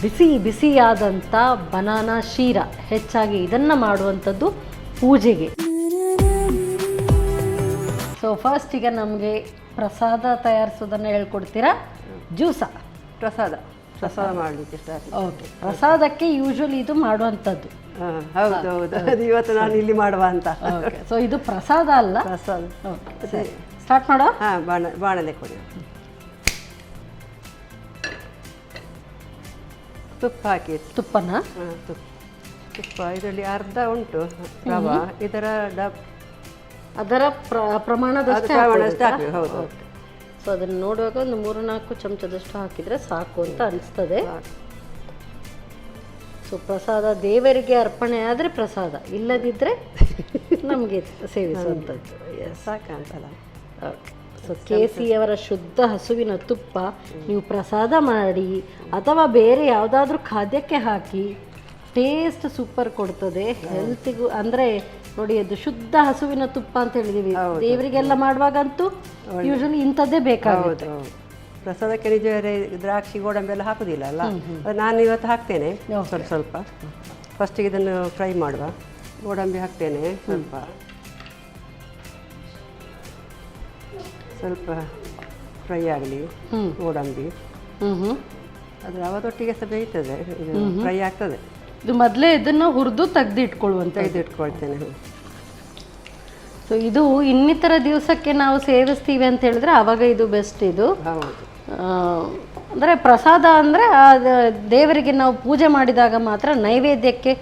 ಬಿಸಿ ಬಿಸಿಯಾದಂಥ banana ಶೀರ, ಹೆಚ್ಚಾಗಿ ಇದನ್ನು ಮಾಡುವಂಥದ್ದು ಪೂಜೆಗೆ. ಸೊ ಫಸ್ಟ್ ಈಗ ನಮಗೆ ಪ್ರಸಾದ ತಯಾರಿಸೋದನ್ನು ಹೇಳ್ಕೊಡ್ತೀರಾ? ಜ್ಯೂಸಾ? ಪ್ರಸಾದ ಮಾಡಲಿಕ್ಕೆ ಸ್ಟಾರ್ಟ್. ಓಕೆ, ಪ್ರಸಾದಕ್ಕೆ ಯೂಶ್ವಲಿ ಇದು ಮಾಡುವಂಥದ್ದು. ಹೌದು ಹೌದು, ಅದು ಇವತ್ತು ನಾನು ಇಲ್ಲಿ ಮಾಡುವ ಅಂತ. ಓಕೆ, ಸೊ ಇದು ಪ್ರಸಾದ ಅಲ್ಲ. ಪ್ರಸಾದ. ಓಕೆ, ಸ್ಟಾರ್ಟ್ ಮಾಡೋ. ಹಾಂ, ಬಾಣಲೆ ಕೊಡಿ. ತುಪ್ಪ ಹಾಕಿ. ತುಪ್ಪನ? ಹಾಂ, ತುಪ್ಪ ಇದರಲ್ಲಿ ಅರ್ಧ ಉಂಟು ರವಾ. ಅದರ ಪ್ರಮಾಣದಷ್ಟೇ ಹಾಕಿ. ಹೌದು. ಸೊ ಅದನ್ನು ನೋಡುವಾಗ ಒಂದು 3-4 ಚಮಚದಷ್ಟು ಹಾಕಿದರೆ ಸಾಕು ಅಂತ ಅನಿಸ್ತದೆ. ಸೊ ಪ್ರಸಾದ ದೇವರಿಗೆ ಅರ್ಪಣೆ ಆದರೆ ಪ್ರಸಾದ, ಇಲ್ಲದಿದ್ದರೆ ನಮಗೆ ಸೇವಿಸುವಂಥದ್ದು. ಸಾಕಂತಲ್ಲ. ಓಕೆ, ಸೊ KCಯವರ ಶುದ್ಧ ಹಸುವಿನ ತುಪ್ಪ ನೀವು ಪ್ರಸಾದ ಮಾಡಿ ಅಥವಾ ಬೇರೆ ಯಾವುದಾದ್ರೂ ಖಾದ್ಯಕ್ಕೆ ಹಾಕಿ ಟೇಸ್ಟ್ ಸೂಪರ್ ಕೊಡ್ತದೆ. ಹೆಲ್ತಿಗೂ ಅಂದರೆ ನೋಡಿ, ಅದು ಶುದ್ಧ ಹಸುವಿನ ತುಪ್ಪ ಅಂತ ಹೇಳಿದೀವಿ. ದೇವರಿಗೆಲ್ಲ ಮಾಡುವಾಗಂತೂ ಯೂಶಲಿ ಇಂಥದ್ದೇ ಬೇಕಾಗುತ್ತೆ. ಪ್ರಸಾದಕ್ಕೆ ನಿಜ ದ್ರಾಕ್ಷಿ ಗೋಡಂಬಿ ಎಲ್ಲ ಹಾಕುದಿಲ್ಲ ಅಲ್ಲ, ನಾನು ಇವತ್ತು ಹಾಕ್ತೇನೆ ಸ್ವಲ್ಪ. ಫಸ್ಟಿಗೆ ಇದನ್ನು ಫ್ರೈ ಮಾಡುವ. ಗೋಡಂಬಿ ಹಾಕ್ತೇನೆ ಸ್ವಲ್ಪ ಫ್ರೈ ಆಗಲಿ ಗೋಡಂಬಿ. ಅದು ಅವತ್ತೊಟ್ಟಿಗೆ ಸಹ ಬೇಯ್ತದೆ, ಫ್ರೈ ಆಗ್ತದೆ. ಇದು ಮೊದಲೇ ಇದನ್ನು ಹುರಿದು ತೆಗೆದಿಟ್ಕೊಳ್ತೇನೆ. ಸೊ ಇದು ಇನ್ನಿತರ ದಿವಸಕ್ಕೆ ನಾವು ಸೇವಿಸ್ತೀವಿ ಅಂತ ಹೇಳಿದ್ರೆ ಆವಾಗ ಇದು ಬೆಸ್ಟ್. ಇದು ಅಂದರೆ ಪ್ರಸಾದ ಅಂದರೆ ದೇವರಿಗೆ ನಾವು ಪೂಜೆ ಮಾಡಿದಾಗ ಮಾತ್ರ ನೈವೇದ್ಯಕ್ಕೆ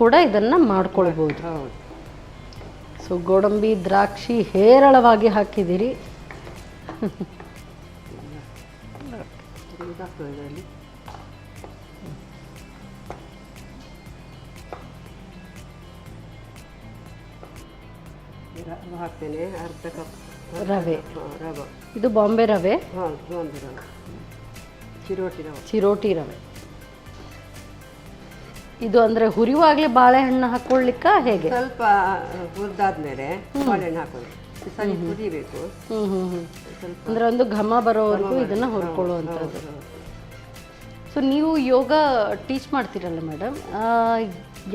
ಕೂಡ ಇದನ್ನು ಮಾಡ್ಕೊಳ್ಬೋದು. ಸೊ ಗೋಡಂಬಿ ದ್ರಾಕ್ಷಿ ಹೇರಳವಾಗಿ ಹಾಕಿದ್ದೀರಿ. ಹಾಕ್ತೇನೆ ಅರ್ಧ ಕಪ್ ರವೆ. ಇದು ಬಾಂಬೆ ರವೆ, ಚಿರೋಟಿ ರವೆ. ಇದು ಅಂದರೆ ಹುರಿಯುವಾಗಲೇ ಬಾಳೆಹಣ್ಣು ಹಾಕೊಳ್ಳಿಕ್ಕ ಹೇಗೆ? ಸ್ವಲ್ಪ ಹುರಿದಾದ್ಮೇಲೆ ಬಾಳೆಹಣ್ಣು ಹಾಕೋದು, ಸರಿ ಹುರಿಬೇಕು. ಅಂದರೆ ಒಂದು ಘಮ ಬರೋವರೆಗೂ ಇದನ್ನು ಹುರ್ಕೊಳ್ಳುವಂಥದ್ದು. ಸೊ ನೀವು ಯೋಗ ಟೀಚ್ ಮಾಡ್ತೀರಲ್ಲ ಮೇಡಮ್,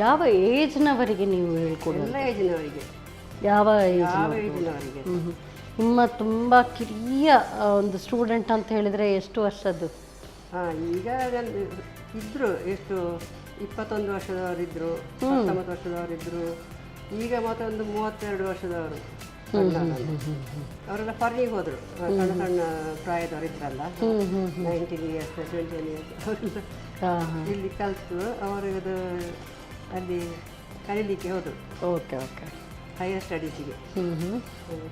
ಯಾವ ಏಜ್ನವರಿಗೆ ನೀವು ಹೇಳ್ಕೊಡೋದು? ಎಲ್ಲ ಏಜ್ನವರಿಗೆ. ಯಾವ ಏಜ್ನವರಿಗೆ? ನಿಮ್ಮ ತುಂಬ ಕಿರಿಯ ಒಂದು ಸ್ಟೂಡೆಂಟ್ ಅಂತ ಹೇಳಿದರೆ ಎಷ್ಟು ವರ್ಷದ್ದು? ಈಗ ಇದ್ದರು, ಎಷ್ಟು 21 ವರ್ಷದವರಿದ್ದರು, 19 ವರ್ಷದವರಿದ್ದರು. ಈಗ ಮತ್ತೆ ಒಂದು 32 ವರ್ಷದವರು ಅವರೆಲ್ಲ ಫಾರಿನಿಗೆ ಹೋದರು. ಸಣ್ಣ ಸಣ್ಣ ಪ್ರಾಯದವರು ಇದ್ರಲ್ಲ, 19 ಇಯರ್ಸ್ 21 ಇಯರ್ಸ್ ಅವರೆಲ್ಲ ಇಲ್ಲಿ ಕಲಿತು ಅವರದು ಅಲ್ಲಿ ಕಲೀಲಿಕ್ಕೆ ಹೋದರು. ಓಕೆ ಓಕೆ, ಹೈಯರ್ ಸ್ಟಡೀಸಿಗೆ.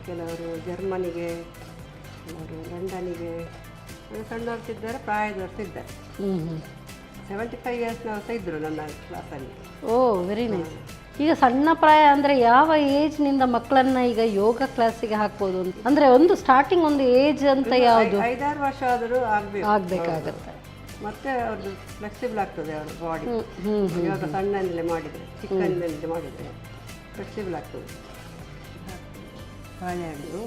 ಕೆಲವರು ಜರ್ಮನಿಗೆ, ಕೆಲವರು ಲಂಡನಿಗೆ, ಸಣ್ಣವರ್ಸಿದ್ದಾರೆ, ಪ್ರಾಯದವರ್ಸಿದ್ದಾರೆ. 75 ಇಯರ್ಸ್ನವರು ಸಹ ಇದ್ದರು ನನ್ನ ಕ್ಲಾಸಲ್ಲಿ. ಓ, ವೆರಿ ನೈಸ್. ಈಗ ಸಣ್ಣ ಪ್ರಾಯ ಅಂದರೆ ಯಾವ ಏಜ್ನಿಂದ ಮಕ್ಕಳನ್ನು ಈಗ ಯೋಗ ಕ್ಲಾಸಿಗೆ ಹಾಕ್ಬೋದು ಅಂತ? ಅಂದರೆ ಒಂದು ಸ್ಟಾರ್ಟಿಂಗ್ ಒಂದು ಏಜ್ ಅಂತ ಯಾವುದು? 5-6 ವರ್ಷ ಆದರೂ ಆಗಬೇಕಾಗತ್ತೆ. ಮತ್ತೆ ಅವ್ರದ್ದು ಫ್ಲೆಕ್ಸಿಬಲ್ ಆಗ್ತದೆ ಅವ್ರ ಬಾಡಿ. ಇವಾಗ ಸಣ್ಣಂದಲೇ ಮಾಡಿದರೆ, ಚಿಕ್ಕಂದಿನಲ್ಲೇ ಮಾಡಿದರೆ ಫ್ಲೆಕ್ಸಿಬಲ್ ಆಗ್ತದೆ. ಬಾಳೆಹಣ್ಣು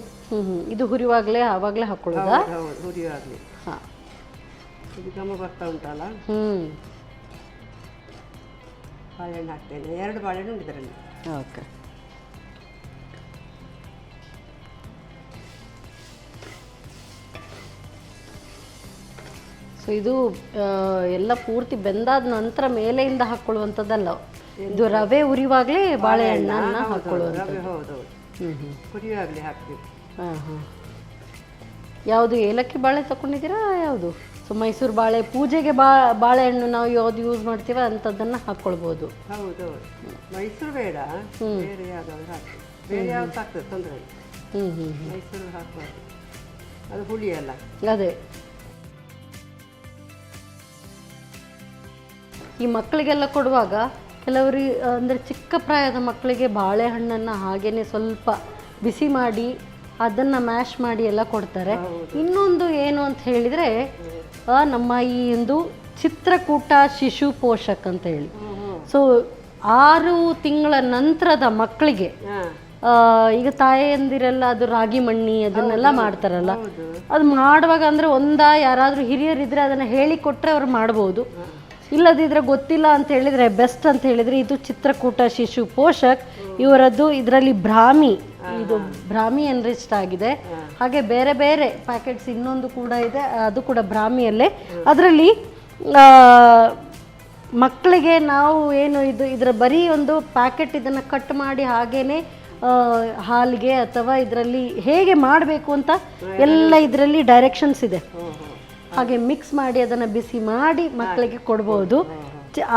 ಇದು ಹುರಿಯುವಾಗಲೇ ಆವಾಗಲೇ ಹಾಕೊಳ್ಳೋದಾ? ಹೌದು, ಹುರಿಯುವಾಗಲೇ. ಹಾಂ, ಇದು ಘಮ ಬರ್ತಾ ಉಂಟಲ್ಲ. ಬಾಳೆಹಣ್ಣು ಹಾಕ್ತೇನೆ. 2 ಬಾಳೆಹಣ್ಣು ಉಂಟು ಇದರಲ್ಲಿ. ಓಕೆ. ಸೊ ಇದು ಎಲ್ಲ ಪೂರ್ತಿ ಬೆಂದಾದ ನಂತರ ಮೇಲೆಯಿಂದ ಹಾಕ್ಕೊಳ್ಳುವಂಥದ್ದಲ್ಲ, ಇದು ರವೆ ಉರಿಯುವಾಗಲೇ ಬಾಳೆಹಣ್ಣನ್ನು ಹಾಕ್ಕೊಳ್ಳುವಂಥದ್ದು. ಹೌದು, ಹುರಿಯುವಾಗಲೇ ಹಾಕ್ತೀವಿ. ಯಾವುದು ಏಲಕ್ಕಿ ಬಾಳೆ ತಗೊಂಡಿದ್ದೀರಾ ಯಾವುದು? ಸೊ ಮೈಸೂರು ಬಾಳೆ, ಪೂಜೆಗೆ ಬಾಳೆಹಣ್ಣು ನಾವು ಯಾವ್ದು ಯೂಸ್ ಮಾಡ್ತೀವ ಅಂಥದ್ದನ್ನು ಹಾಕ್ಕೊಳ್ಬೋದು. ಹೌದು, ಮೈಸೂರು ಬೇಡ, ಬೇರೆ ಯಾವುದಾದ್ರು ಹಾಕ್ತೀವಿ. ಬೇರೆ ಯಾವ್ದು ಹಾಕ್ತದೆ ತೊಂದರೆ ಇಲ್ಲ. ಮೈಸೂರು ಹಾಕ್ಬಾರ್ದು, ಅದು ಹುಳಿ ಅಲ್ಲ. ಅದೇ ಈ ಮಕ್ಕಳಿಗೆಲ್ಲ ಕೊಡುವಾಗ ಕೆಲವರಿಗೆ ಅಂದರೆ ಚಿಕ್ಕ ಪ್ರಾಯದ ಮಕ್ಕಳಿಗೆ ಬಾಳೆಹಣ್ಣನ್ನು ಹಾಗೇ ಸ್ವಲ್ಪ ಬಿಸಿ ಮಾಡಿ ಅದನ್ನು ಮ್ಯಾಶ್ ಮಾಡಿ ಎಲ್ಲ ಕೊಡ್ತಾರೆ. ಇನ್ನೊಂದು ಏನು ಅಂತ ಹೇಳಿದರೆ ನಮ್ಮ ಈ ಒಂದು ಚಿತ್ರಕೂಟ ಶಿಶು ಪೋಷಕ್ ಅಂತ ಹೇಳಿ, ಸೊ 6 ತಿಂಗಳ ನಂತರದ ಮಕ್ಕಳಿಗೆ ಈಗ ತಾಯಂದಿರೆಲ್ಲ ಅದು ರಾಗಿ ಮಣ್ಣಿ ಅದನ್ನೆಲ್ಲ ಮಾಡ್ತಾರಲ್ಲ, ಅದು ಮಾಡುವಾಗ ಅಂದರೆ ಯಾರಾದರೂ ಹಿರಿಯರಿದ್ರೆ ಅದನ್ನು ಹೇಳಿಕೊಟ್ರೆ ಅವ್ರು ಮಾಡ್ಬೋದು. ಇಲ್ಲದಿದ್ರೆ ಗೊತ್ತಿಲ್ಲ ಅಂತ ಹೇಳಿದರೆ ಬೆಸ್ಟ್ ಅಂತ ಹೇಳಿದರೆ ಇದು ಚಿತ್ರಕೂಟ ಶಿಶು ಪೋಷಕ್ ಇವರದ್ದು. ಇದರಲ್ಲಿ ಇದು ಬ್ರಾಹ್ಮಿ ಎನ್ರಿಚ್ಡ್ ಆಗಿದೆ. ಹಾಗೆ ಬೇರೆ ಬೇರೆ ಪ್ಯಾಕೆಟ್ಸ್ ಇನ್ನೊಂದು ಕೂಡ ಇದೆ, ಅದು ಕೂಡ ಬ್ರಾಹ್ಮಿಯಲ್ಲೇ. ಅದರಲ್ಲಿ ಮಕ್ಕಳಿಗೆ ನಾವು ಏನು ಇದರ ಬರೀ ಒಂದು ಪ್ಯಾಕೆಟ್ ಇದನ್ನು ಕಟ್ ಮಾಡಿ ಹಾಗೇನೆ ಹಾಲಿಗೆ ಅಥವಾ ಇದರಲ್ಲಿ ಹೇಗೆ ಮಾಡಬೇಕು ಅಂತ ಎಲ್ಲ ಇದರಲ್ಲಿ ಡೈರೆಕ್ಷನ್ಸ್ ಇದೆ. ಹಾಗೆ ಮಿಕ್ಸ್ ಮಾಡಿ ಅದನ್ನು ಬಿಸಿ ಮಾಡಿ ಮಕ್ಕಳಿಗೆ ಕೊಡ್ಬೋದು.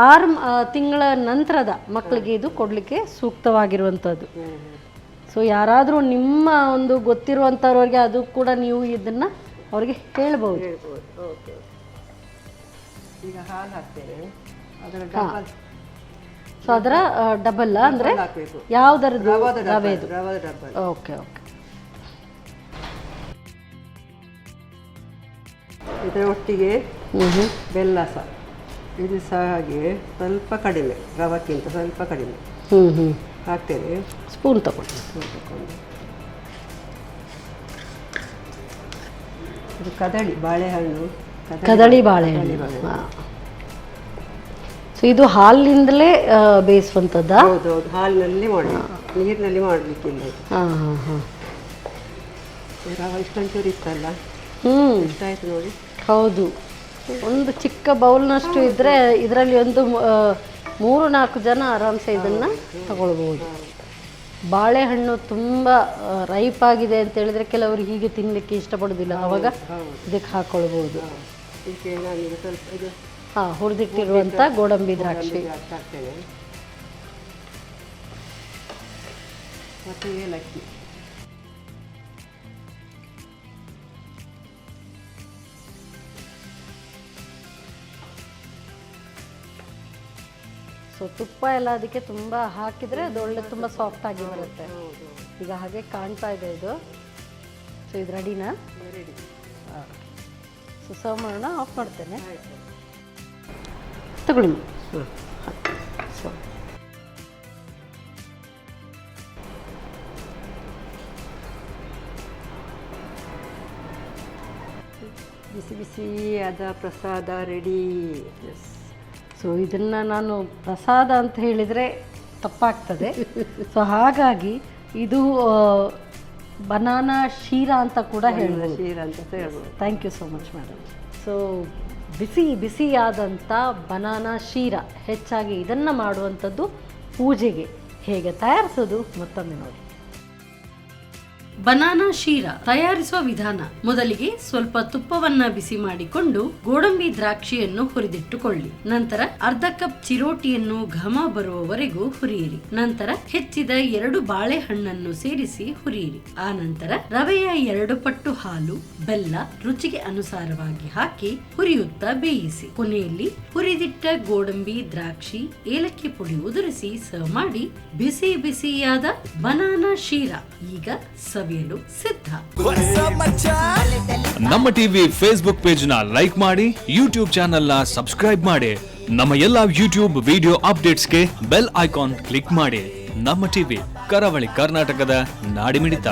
6 ತಿಂಗಳ ನಂತರದ ಮಕ್ಕಳಿಗೆ ಇದು ಕೊಡಲಿಕ್ಕೆ ಸೂಕ್ತವಾಗಿರುವಂಥದ್ದು. ಸೊ ಯಾರಾದರೂ ನಿಮ್ಮ ಒಂದು ಗೊತ್ತಿರುವಂಥವ್ರಿಗೆ ಅದು ಕೂಡ ನೀವು ಇದನ್ನು ಅವ್ರಿಗೆ ಹೇಳ್ಬೋದು. ಈಗ ಹಾಲು ಹಾಕ್ತೇನೆ, ಸೊ ಅದರ ಡಬಲ್ ಅಂದರೆ ಯಾವುದರದ್ದು? ರವೆದು. Okay okay. ಇದರ ಒಟ್ಟಿಗೆ ಬೆಲ್ಲ ಸಹ, ಇದು ಸಹ ಹಾಗೆ ಸ್ವಲ್ಪ ಕಡಿಮೆ, ರವಕ್ಕಿಂತ ಸ್ವಲ್ಪ ಕಡಿಮೆ ಹಾಕ್ತೇನೆ. ಸ್ಪೂನ್ ತಗೊಂಡು ಇದು ಕದಳಿ ಬಾಳೆಹಣ್ಣು, ಕದಳಿ ಬಾಳೆಹಣ್ಣು. ಸೊ ಇದು ಹಾಲಿನಿಂದಲೇ ಬೇಯಿಸುವಂಥದ್ದು? ಹೌದೌದು, ಹಾಲಿನಲ್ಲಿ ಮಾಡಿ, ನೀರಿನಲ್ಲಿ ಮಾಡಲಿಕ್ಕಿಲ್ಲ. ಹಾಂ ಹಾಂ ಹಾಂ. ರವೆ ಇಷ್ಟೊಂಚೂರು ಇತ್ತಲ್ಲ, ಇಷ್ಟಾಯ್ತು ನೋಡಿ. ಹೌದು, ಒಂದು ಚಿಕ್ಕ ಬೌಲ್ನಷ್ಟು ಇದ್ದರೆ ಇದರಲ್ಲಿ ಒಂದು 3-4 ಜನ ಆರಾಮ್ಸೆ ಇದನ್ನು ತಗೊಳ್ಬೋದು. ಬಾಳೆಹಣ್ಣು ತುಂಬ ರೈಪ್ ಆಗಿದೆ ಅಂತ ಹೇಳಿದರೆ ಕೆಲವರು ಹೀಗೆ ತಿನ್ನಲಿಕ್ಕೆ ಇಷ್ಟಪಡೋದಿಲ್ಲ, ಆವಾಗ ಇದಕ್ಕೆ ಹಾಕ್ಕೊಳ್ಬೋದು. ಹಾಂ, ಹುರಿದಿಟ್ಟಿರುವಂಥ ಗೋಡಂಬಿ ದ್ರಾಕ್ಷಿ ಹಾಕ್ತೇನೆ ಮತ್ತು ಏಲಕ್ಕಿ. ಸೊ ತುಪ್ಪ ಎಲ್ಲ ಅದಕ್ಕೆ ತುಂಬ ಹಾಕಿದರೆ ಅದು ಒಳ್ಳೆ ತುಂಬ ಸಾಫ್ಟಾಗಿ ಬರುತ್ತೆ. ಈಗ ಹಾಗೆ ಕಾಣ್ತಾ ಇದೆ ಇದು. ಸೊ ಇದು ರೆಡಿನಾ? ರೆಡಿ. ಸೊ ಸರ್ವ್ ಮಾಡೋಣ. ಆಫ್ ಮಾಡ್ತೇನೆ, ತಗೊಳ್ಳಿ. ಸೊ ಬಿಸಿ ಬಿಸಿಯಾದ ಪ್ರಸಾದ ರೆಡಿ. ಸೊ ಇದನ್ನು ನಾನು ಪ್ರಸಾದ ಅಂತ ಹೇಳಿದರೆ ತಪ್ಪಾಗ್ತದೆ. ಸೊ ಹಾಗಾಗಿ ಇದು ಬನಾನಾ ಶೀರಾ ಅಂತ ಕೂಡ ಹೇಳ್ಬೋದು. ಶೀರಾ ಅಂತ ಹೇಳ್ಬೋದು. Thank you so much madam. So ಬಿಸಿಯಾದಂಥ ಬನಾನಾ ಶೀರಾ, ಹೆಚ್ಚಾಗಿ ಇದನ್ನು ಮಾಡುವಂಥದ್ದು ಪೂಜೆಗೆ. ಹೇಗೆ ತಯಾರಿಸೋದು ಮತ್ತೊಮ್ಮೆ ನೋಡಿ. ಬನಾನಾ ಶೀರಾ ತಯಾರಿಸುವ ವಿಧಾನ: ಮೊದಲಿಗೆ ಸ್ವಲ್ಪ ತುಪ್ಪವನ್ನ ಬಿಸಿ ಮಾಡಿಕೊಂಡು ಗೋಡಂಬಿ ದ್ರಾಕ್ಷಿಯನ್ನು ಹುರಿದಿಟ್ಟುಕೊಳ್ಳಿ. ನಂತರ ಅರ್ಧ ಕಪ್ ಚಿರೋಟಿಯನ್ನು ಘಮ ಬರುವವರೆಗೂ ಹುರಿಯಿರಿ. ನಂತರ ಹೆಚ್ಚಿದ 2 ಬಾಳೆಹಣ್ಣನ್ನು ಸೇರಿಸಿ ಹುರಿಯಿರಿ. ಆ ನಂತರ ರವೆಯ 2 ಪಟ್ಟು ಹಾಲು, ಬೆಲ್ಲ ರುಚಿಗೆ ಅನುಸಾರವಾಗಿ ಹಾಕಿ ಹುರಿಯುತ್ತಾ ಬೇಯಿಸಿ. ಕೊನೆಯಲ್ಲಿ ಹುರಿದಿಟ್ಟ ಗೋಡಂಬಿ ದ್ರಾಕ್ಷಿ, ಏಲಕ್ಕಿ ಪುಡಿ ಉದುರಿಸಿ ಸರ್ವ್ ಮಾಡಿ. ಬಿಸಿ ಬಿಸಿಯಾದ ಬನಾನಾ ಶೀರಾ ಈಗ ಸವಿಯಲು ಸಿದ್ಧ. ನಮ್ಮ ಟಿವಿ ಫೇಸ್ಬುಕ್ ಪೇಜ್ ನ ಲೈಕ್ ಮಾಡಿ, ಯೂಟ್ಯೂಬ್ ಚಾನೆಲ್ ನ ಸಬ್ಸ್ಕ್ರೈಬ್ ಮಾಡಿ. ನಮ್ಮ ಎಲ್ಲಾ ಯೂಟ್ಯೂಬ್ ವಿಡಿಯೋ ಅಪ್ಡೇಟ್ಸ್ಗೆ ಬೆಲ್ ಐಕಾನ್ ಕ್ಲಿಕ್ ಮಾಡಿ. ನಮ್ಮ ಟಿವಿ, ಕರಾವಳಿ ಕರ್ನಾಟಕದ ನಾಡಿಮಿಡಿತ.